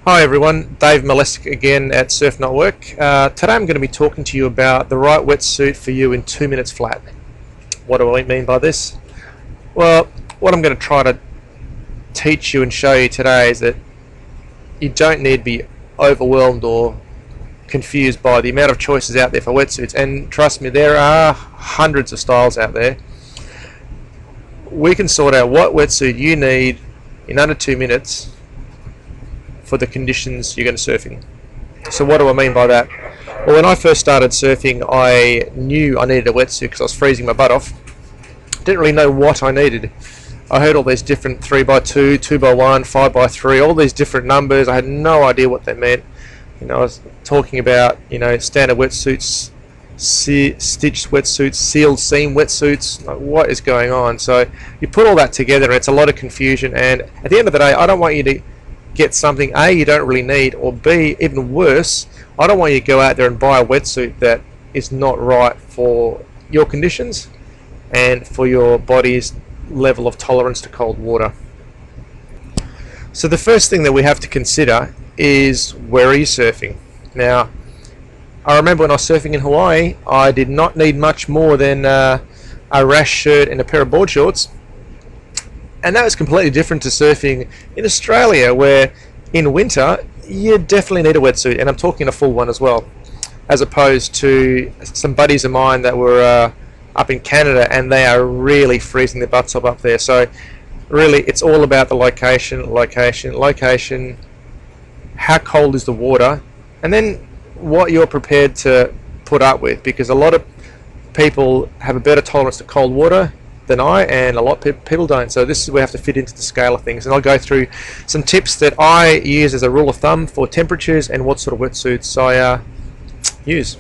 Hi everyone, Dave Molestic again at Surf Not Work. Today I'm going to be talking to you about the right wetsuit for you in 2 minutes flat. What do I mean by this? Well, what I'm going to try to teach you and show you today is that you don't need to be overwhelmed or confused by the amount of choices out there for wetsuits, and trust me, there are hundreds of styles out there. We can sort out what wetsuit you need in under 2 minutes for the conditions you're going to surfing. So what do I mean by that? Well, when I first started surfing, I knew I needed a wetsuit because I was freezing my butt off. Didn't really know what I needed. I heard all these different 3x2, 2x1, 5x3, all these different numbers. I had no idea what they meant. I was talking about, standard wetsuits, stitched wetsuits, sealed seam wetsuits. Like, what is going on? So you put all that together and it's a lot of confusion, and at the end of the day, I don't want you to get something A, you don't really need, or B, even worse, I don't want you to go out there and buy a wetsuit that is not right for your conditions and for your body's level of tolerance to cold water. So the first thing that we have to consider is, where are you surfing? Now, I remember when I was surfing in Hawaii, I did not need much more than a rash shirt and a pair of board shorts. And that was completely different to surfing in Australia, where in winter you definitely need a wetsuit, and I'm talking a full one as well, as opposed to some buddies of mine that were up in Canada, and they are really freezing their butts off up there. So really it's all about the location, how cold is the water, and then what you're prepared to put up with, because a lot of people have a better tolerance to cold water than I, and a lot of people don't. So this is where we have to fit into the scale of things, and I'll go through some tips that I use as a rule of thumb for temperatures and what sort of wetsuits I use.